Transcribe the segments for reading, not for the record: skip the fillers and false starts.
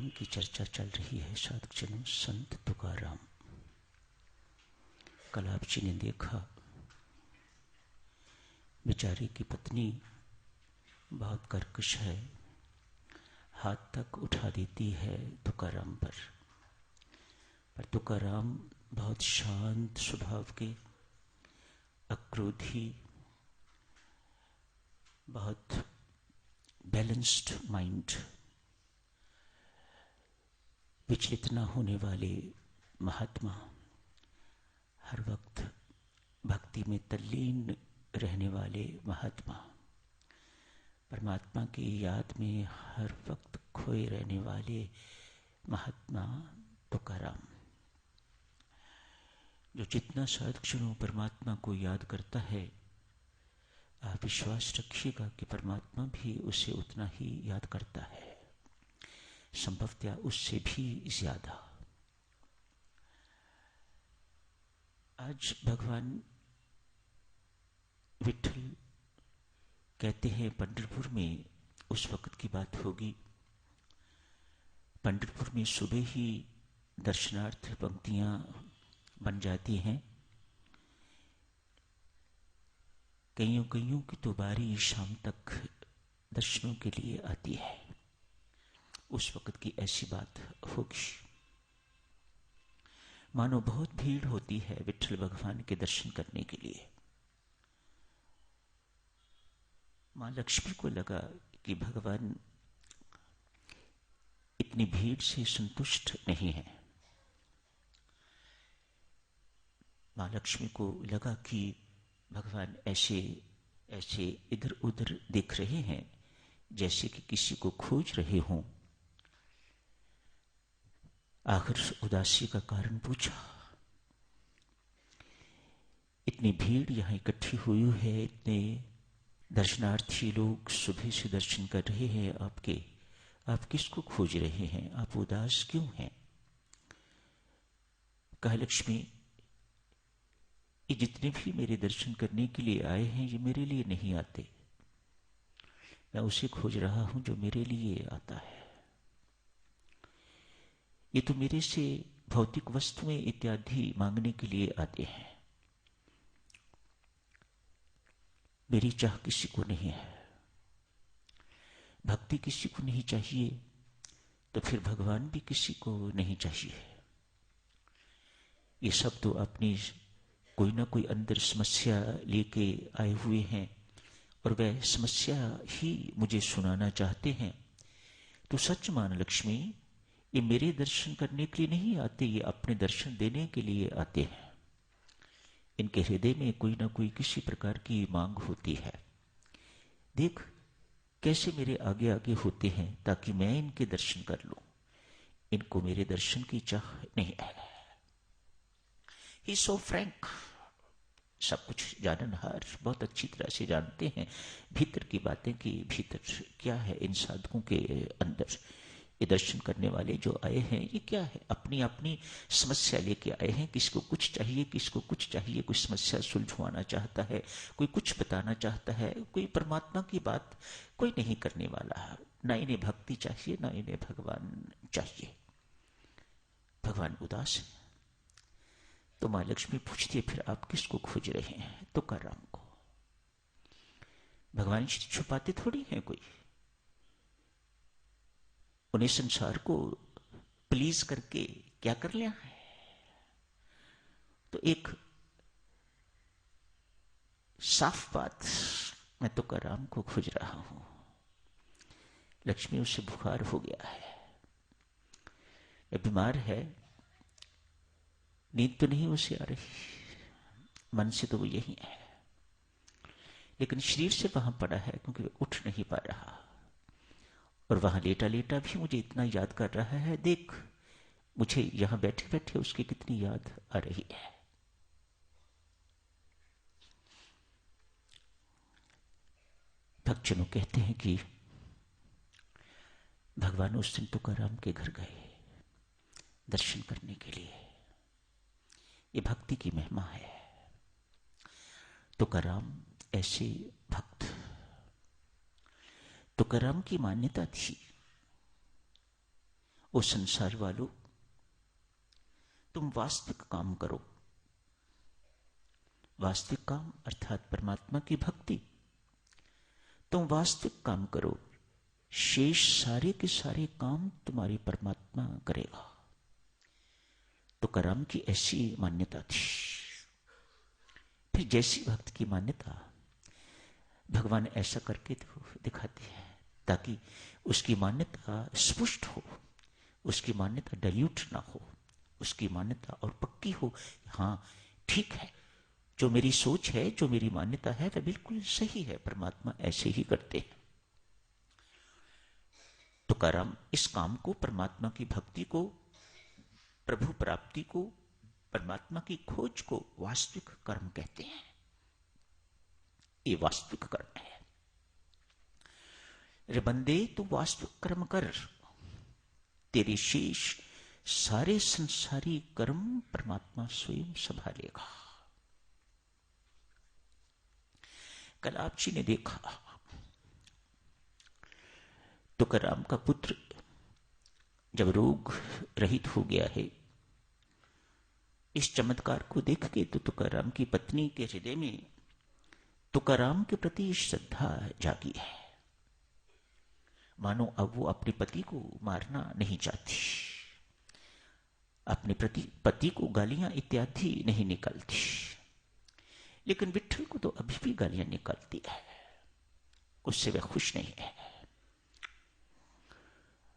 तुकाराम की चर्चा चल रही है साधकजनों। संत तुकाराम। कल आप जी ने देखा बेचारी की पत्नी बहुत कर्कश है, हाथ तक उठा देती है तुकाराम पर तुकाराम बहुत शांत स्वभाव के, अक्रोधी, बहुत बैलेंस्ड माइंड, विचलित न होने वाले महात्मा, हर वक्त भक्ति में तल्लीन रहने वाले महात्मा, परमात्मा की याद में हर वक्त खोए रहने वाले महात्मा तुकाराम। जो जितना साधकजनों परमात्मा को याद करता है, आप विश्वास रखिएगा कि परमात्मा भी उसे उतना ही याद करता है, संभवतः उससे भी ज्यादा। आज भगवान विठल कहते हैं पंढरपुर में उस वक्त की बात होगी। पंढरपुर में सुबह ही दर्शनार्थ पंक्तियां बन जाती हैं। कईयों की तो बारी शाम तक दर्शनों के लिए आती है। उस वक्त की ऐसी बात होगी, मानो बहुत भीड़ होती है विठल भगवान के दर्शन करने के लिए। मां लक्ष्मी को लगा कि भगवान इतनी भीड़ से संतुष्ट नहीं है। मां लक्ष्मी को लगा कि भगवान ऐसे ऐसे इधर उधर देख रहे हैं जैसे कि किसी को खोज रहे हों। आखिर उदासी का कारण पूछा। इतनी भीड़ यहां इकट्ठी हुई है, इतने दर्शनार्थी लोग सुबह से दर्शन कर रहे हैं आपके, आप किसको खोज रहे हैं? आप उदास क्यों हैं? कहा लक्ष्मी, ये जितने भी मेरे दर्शन करने के लिए आए हैं ये मेरे लिए नहीं आते, मैं उसे खोज रहा हूं जो मेरे लिए आता है। ये तो मेरे से भौतिक वस्तुएं इत्यादि मांगने के लिए आते हैं, मेरी चाह किसी को नहीं है। भक्ति किसी को नहीं चाहिए तो फिर भगवान भी किसी को नहीं चाहिए। ये सब तो अपनी कोई ना कोई अंदर समस्या लेके आए हुए हैं और वह समस्या ही मुझे सुनाना चाहते हैं। तो सच मान लक्ष्मी, ये मेरे दर्शन करने के लिए नहीं आते, ये अपने दर्शन देने के लिए आते हैं। इनके हृदय में कोई ना कोई किसी प्रकार की मांग होती है। देख कैसे मेरे आगे आगे होते हैं ताकि मैं इनके दर्शन कर लूं। इनको मेरे दर्शन की चाह नहीं है। ही सो फ्रैंक, सब कुछ जाननहार, बहुत अच्छी तरह से जानते हैं भीतर की बातें कि भीतर क्या है इन साधकों के अंदर। ये दर्शन करने वाले जो आए हैं ये क्या है, अपनी अपनी समस्या लेके आए हैं। किसको कुछ चाहिए, किसको कुछ चाहिए, कोई समस्या सुलझवाना चाहता है, कोई कुछ बताना चाहता है, कोई परमात्मा की बात कोई नहीं करने वाला है। ना इन्हें भक्ति चाहिए, ना इन्हें भगवान चाहिए। भगवान उदास है। तो मां लक्ष्मी पूछती है, फिर आप किसको खोज रहे हैं? तुकाराम को। भगवान छुपाते थोड़ी हैं कोई, उन्हें संसार को प्लीज करके क्या कर लिया है। तो एक साफ बात, मैं तुकाराम को खोज रहा हूं। लक्ष्मी, उससे बुखार हो गया है, वह बीमार है, नींद तो नहीं उसे आ रही, मन से तो वो यही है, लेकिन शरीर से वहां पड़ा है क्योंकि वह उठ नहीं पा रहा। और वहां लेटा लेटा भी मुझे इतना याद कर रहा है। देख मुझे यहां बैठे बैठे उसकी कितनी याद आ रही है। भक्तजनों कहते हैं कि भगवान उस दिन तुकाराम के घर गए दर्शन करने के लिए। ये भक्ति की महिमा है। तुकाराम ऐसे भक्त, तुकाराम की मान्यता थी ओ संसार वालों, तुम वास्तविक काम करो। वास्तविक काम अर्थात परमात्मा की भक्ति। तुम वास्तविक काम करो, शेष सारे के सारे काम तुम्हारी परमात्मा करेगा। तुकाराम की ऐसी मान्यता थी। फिर जैसी भक्त की मान्यता, भगवान ऐसा करके दिखाते हैं ताकि उसकी मान्यता स्पुष्ट हो, उसकी मान्यता डाइल्यूट ना हो, उसकी मान्यता और पक्की हो। हाँ ठीक है, जो मेरी सोच है, जो मेरी मान्यता है, वह बिल्कुल सही है, परमात्मा ऐसे ही करते हैं। तुकाराम इस काम को, परमात्मा की भक्ति को, प्रभु प्राप्ति को, परमात्मा की खोज को वास्तविक कर्म कहते हैं। ये वास्तविक कर्म है। रे बंदे, तू वास्तविक कर्म कर, तेरे शेष सारे संसारी कर्म परमात्मा स्वयं संभालेगा। कल आप जी ने देखा, तुकाराम का पुत्र जब रोग रहित हो गया है, इस चमत्कार को देख के तो तुकाराम की पत्नी के हृदय में तुकाराम के प्रति श्रद्धा जागी है। मानो अब वो अपने पति को मारना नहीं चाहती, अपने पति को गालियां इत्यादि नहीं निकालती, लेकिन विट्ठल को तो अभी भी गालियां निकालती है, उससे वह खुश नहीं है।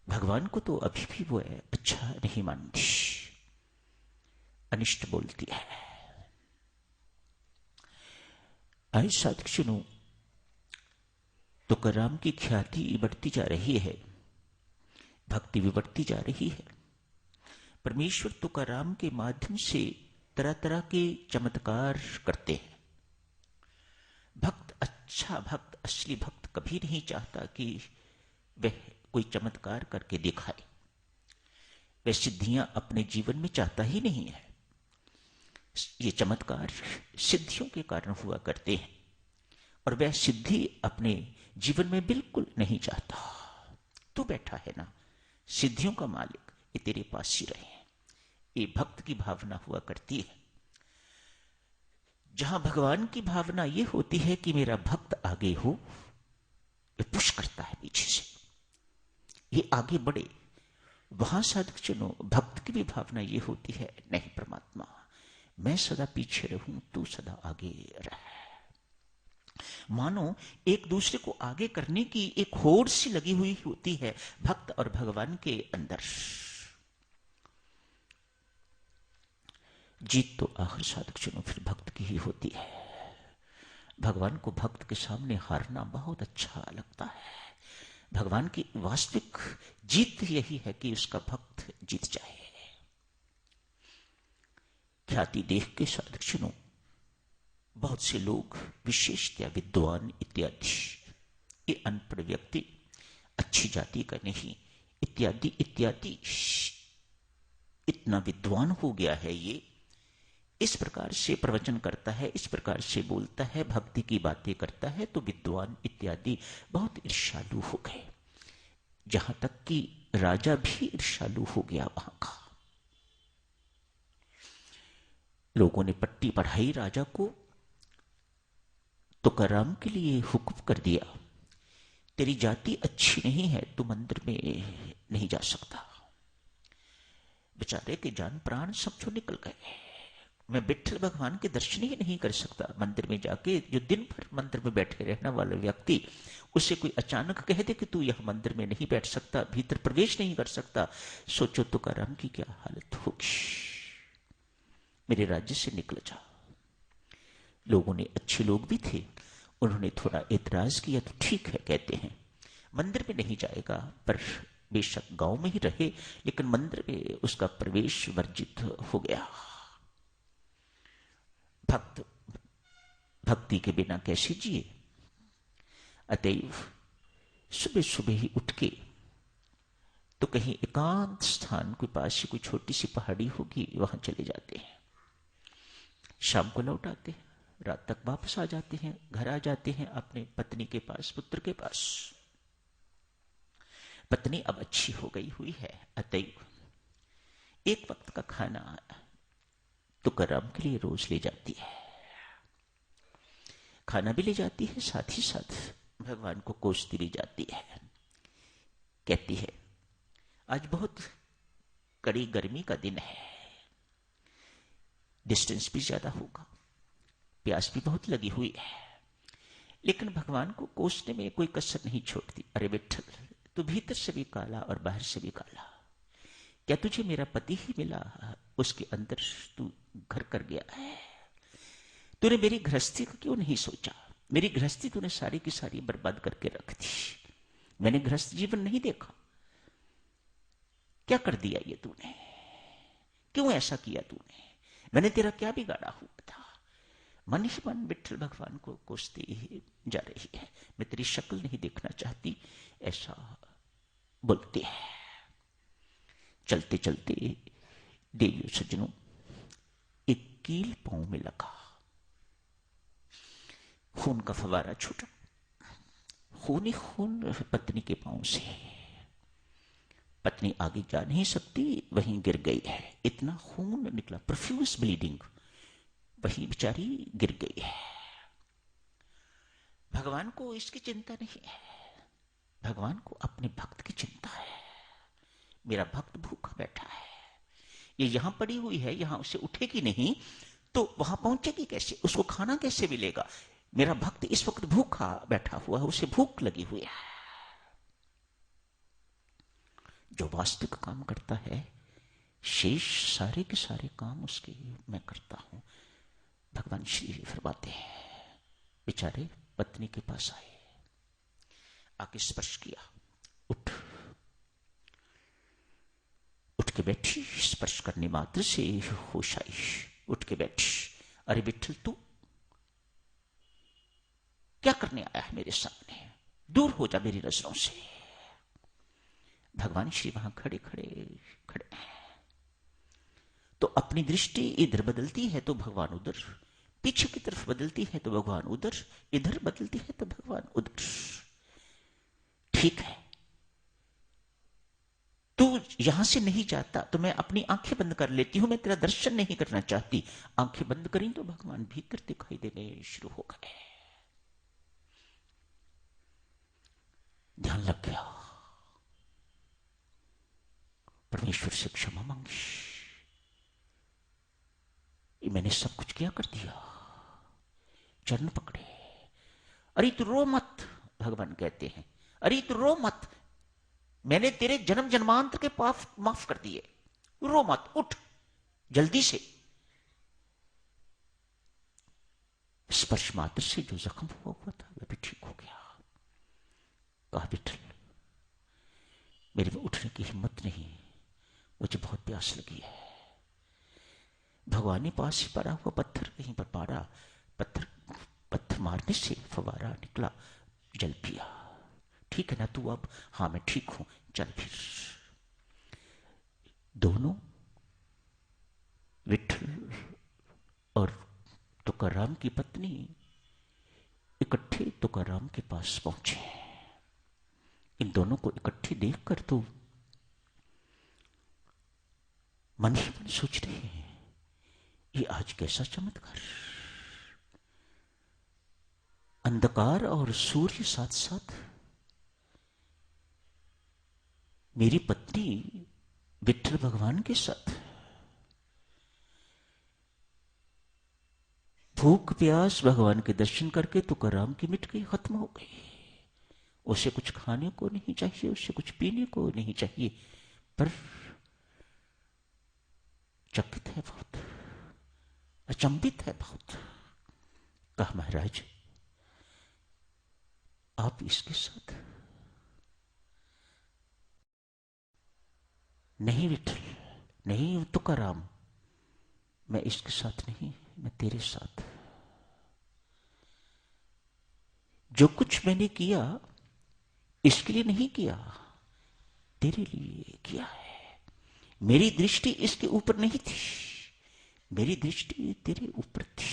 भगवान को तो अभी भी वो अच्छा नहीं मानती, अनिष्ट बोलती है। आए साधक सुनो, तुकाराम की ख्याति बढ़ती जा रही है, भक्ति भी बढ़ती जा रही है। परमेश्वर तुकाराम के माध्यम से तरह तरह के चमत्कार करते हैं। भक्त, अच्छा भक्त, असली भक्त कभी नहीं चाहता कि वह कोई चमत्कार करके दिखाए, वह सिद्धियां अपने जीवन में चाहता ही नहीं है। ये चमत्कार सिद्धियों के कारण हुआ करते हैं और वह सिद्धि अपने जीवन में बिल्कुल नहीं चाहता। तू बैठा है ना, सिद्धियों का मालिक, ये तेरे पास ही रहे। ये भक्त की भावना हुआ करती है। जहां भगवान की भावना ये होती है कि मेरा भक्त आगे हो, ये पुश करता है पीछे से, ये आगे बढ़े। वहां साधक चलो, भक्त की भी भावना ये होती है, नहीं परमात्मा, मैं सदा पीछे रहूं, तू सदा आगे रह। मानो एक दूसरे को आगे करने की एक होड़ सी लगी हुई होती है भक्त और भगवान के अंदर। जीत तो आखिर साधक चुनो फिर भक्त की ही होती है। भगवान को भक्त के सामने हारना बहुत अच्छा लगता है। भगवान की वास्तविक जीत यही है कि उसका भक्त जीत जाए। ख्याति देख के साधक चुनो, बहुत से लोग, विशेषतया विद्वान इत्यादि, ये अनपढ़ व्यक्ति, अच्छी जाति का नहीं, इत्यादि इत्यादि, इतना विद्वान हो गया है ये, इस प्रकार से प्रवचन करता है, इस प्रकार से बोलता है, भक्ति की बातें करता है, तो विद्वान इत्यादि बहुत ईर्ष्यालु हो गए। जहां तक कि राजा भी ईर्ष्यालु हो गया वहां का। लोगों ने पट्टी पढ़ाई राजा को, तुकाराम के लिए हुक्म कर दिया, तेरी जाति अच्छी नहीं है, तू मंदिर में नहीं जा सकता। बेचारे के जान प्राण सब जो निकल गए। मैं विट्ठल भगवान के दर्शन ही नहीं कर सकता मंदिर में जाके। जो दिन भर मंदिर में बैठे रहने वाला व्यक्ति, उसे कोई अचानक कह दे कि तू यह मंदिर में नहीं बैठ सकता, भीतर प्रवेश नहीं कर सकता, सोचो तुकाराम की क्या हालत होगी। मेरे राज्य से निकल जा। लोगों ने, अच्छे लोग भी थे, उन्होंने थोड़ा एतराज किया, तो ठीक है कहते हैं, मंदिर में नहीं जाएगा, पर बेशक गांव में ही रहे, लेकिन मंदिर में उसका प्रवेश वर्जित हो गया। भक्त भक्ति के बिना कैसे जिए? अतएव सुबह सुबह ही उठ के तो कहीं एकांत स्थान के पास ही कोई छोटी सी पहाड़ी होगी, वहां चले जाते हैं। शाम को लौट आते हैं, रात तक वापस आ जाते हैं, घर आ जाते हैं अपने पत्नी के पास, पुत्र के पास। पत्नी अब अच्छी हो गई हुई है, अतएव एक वक्त का खाना तुकाराम के लिए रोज ले जाती है। खाना भी ले जाती है, साथ ही साथ भगवान को कोसती भी जाती है। कहती है, आज बहुत कड़ी गर्मी का दिन है, डिस्टेंस भी ज्यादा होगा, प्यास भी बहुत लगी हुई है, लेकिन भगवान को कोसने में कोई कसर नहीं छोड़ती। अरे विठ्ठल, तू भीतर से भी काला और बाहर से भी काला। क्या तुझे मेरा पति ही मिला, उसके अंदर तू घर कर गया है? तूने मेरी गृहस्थी को क्यों नहीं सोचा? मेरी गृहस्थी तूने सारी की सारी बर्बाद करके रख दी। मैंने गृहस्थ जीवन नहीं देखा। क्या कर दिया ये तूने? क्यों ऐसा किया तूने? मैंने तेरा क्या बिगाड़ा हुआ था? मन ही मन विठ्ठल भगवान को कोसती जा रही है। मैं तेरी शक्ल नहीं देखना चाहती, ऐसा बोलती है। चलते चलते देवियों सज्जनों, एक कील पांव में लगा, खून का फवारा छूटा, खून ही खून पत्नी के पांव से। पत्नी आगे जा नहीं सकती, वहीं गिर गई है। इतना खून निकला, प्रोफ्यूज ब्लीडिंग, वहीं बेचारी गिर गई है। भगवान को इसकी चिंता नहीं है, भगवान को अपने भक्त की चिंता है। मेरा भक्त भूखा बैठा है, ये यहां पड़ी हुई है, यहां उसे उठेगी नहीं तो वहां पहुंचेगी कैसे? उसको खाना कैसे मिलेगा? मेरा भक्त इस वक्त भूखा बैठा हुआ है, उसे भूख लगी हुई है। जो वास्तविक काम करता है, शेष सारे के सारे काम उसके मैं करता हूं। भगवान श्री फरमाते हैं, बेचारे पत्नी के पास आए, आके स्पर्श किया, उठ के बैठी। स्पर्श करने मात्र से होश आई, उठ के बैठी। अरे विठ्ठल, तू क्या करने आया है मेरे सामने? दूर हो जा मेरी नजरों से। भगवान श्री वहां खड़े खड़े तो अपनी दृष्टि इधर बदलती है तो भगवान उधर, पीछे की तरफ बदलती है तो भगवान उधर, इधर बदलती है तो भगवान उधर। ठीक है, तू यहां से नहीं जाता तो मैं अपनी आंखें बंद कर लेती हूं, मैं तेरा दर्शन नहीं करना चाहती। आंखें बंद करी तो भगवान भीतर दिखाई देने शुरू हो गए। ध्यान लग गया, परमेश्वर से क्षमा मांगी, मैंने सब कुछ क्या कर दिया। चरण पकड़े। अरे तू रो मत, भगवान कहते हैं, अरे तू रो मत, मैंने तेरे जन्म जन्मांतर के पाप माफ कर दिए, रो मत, उठ जल्दी से। स्पर्श मात्र से जो जख्म हुआ था वह भी ठीक हो गया। कहा, विठ्ठल, मेरे में उठने की हिम्मत नहीं, मुझे बहुत प्यास लगी है। भगवान ने पास ही पड़ा हुआ पत्थर कहीं पर मारा, पत्थर मारने से फवारा निकला, जल पिया। ठीक है ना तू अब? हाँ मैं ठीक हूं, चल फिर। दोनों विठ्ठल और तुकाराम की पत्नी इकट्ठे तुकाराम के पास पहुंचे। इन दोनों को इकट्ठे देखकर तो मन ही मन सोच रहे हैं, ये आज कैसा चमत्कार। अंधकार और सूर्य साथ साथ, मेरी पत्नी विठ्ठल भगवान के साथ। भूख प्यास भगवान के दर्शन करके तुकाराम की मिट गई, खत्म हो गई। उसे कुछ खाने को नहीं चाहिए, उसे कुछ पीने को नहीं चाहिए, पर चकित है बहुत, अचंभित है बहुत। कहा, महाराज आप इसके साथ? नहीं विठ्ठल, नहीं तुकाराम, मैं इसके साथ नहीं, मैं तेरे साथ। जो कुछ मैंने किया इसके लिए नहीं किया, तेरे लिए किया है। मेरी दृष्टि इसके ऊपर नहीं थी, मेरी दृष्टि तेरे ऊपर थी।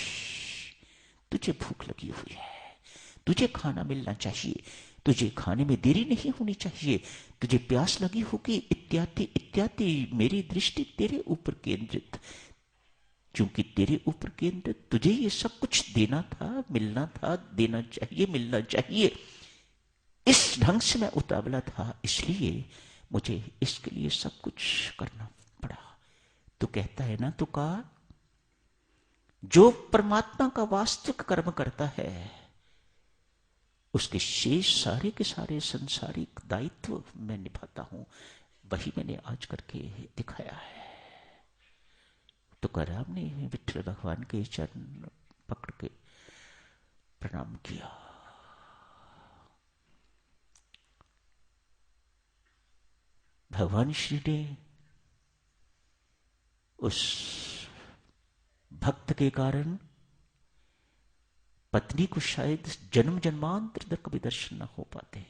तुझे भूख लगी हुई है, तुझे खाना मिलना चाहिए, तुझे खाने में देरी नहीं होनी चाहिए, तुझे प्यास लगी होगी, इत्यादि इत्यादि। मेरी दृष्टि तेरे ऊपर केंद्रित, क्योंकि तेरे ऊपर केंद्रित, तुझे ये सब कुछ देना था, मिलना था, देना चाहिए, मिलना चाहिए। इस ढंग से मैं उतावला था, इसलिए मुझे इसके लिए सब कुछ करना पड़ा। तो कहता है ना, तो कहा जो परमात्मा का वास्तविक कर्म करता है उसके शेष सारे के सारे संसारिक दायित्व मैं निभाता हूं, वही मैंने आज करके दिखाया है। तो तुकाराम ने विठ्ठल भगवान के चरण पकड़ के प्रणाम किया। भगवान श्री ने उस भक्त के कारण पत्नी को शायद जन्म जन्मांतर तक कभी दर्शन न हो पाते।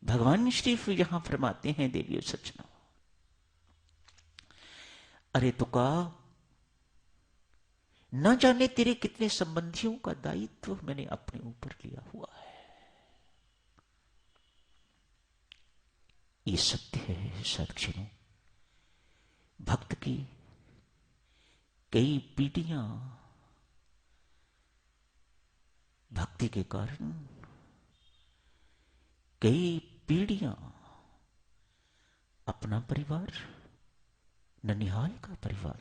भगवान श्री यहां फरमाते हैं, देवियों सज्जनों, अरे तुका, न जाने तेरे कितने संबंधियों का दायित्व मैंने अपने ऊपर लिया हुआ है। ये सत्य है सज्जनों। भक्त की कई पीढ़ियां भक्ति के कारण, कई पीढ़ियां अपना परिवार, ननिहाल का परिवार,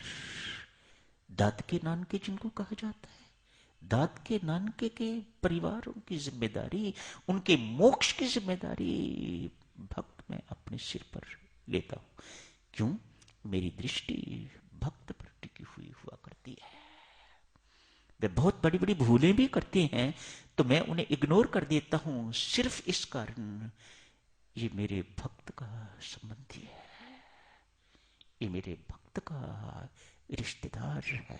दाद के नानके जिनको कहा जाता है, दाद के नानके के परिवारों की जिम्मेदारी, उनके मोक्ष की जिम्मेदारी भक्त मैं अपने सिर पर लेता हूं। क्यों? मेरी दृष्टि भक्त पर टिकी हुई हुआ करती है। वे बहुत बड़ी बड़ी भूलें भी करते हैं तो मैं उन्हें इग्नोर कर देता हूं, सिर्फ इस कारण ये मेरे भक्त का संबंधी है, ये मेरे भक्त का रिश्तेदार है।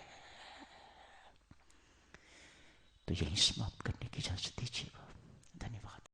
तो यही समाप्त करने की इजाजत दीजिएगा।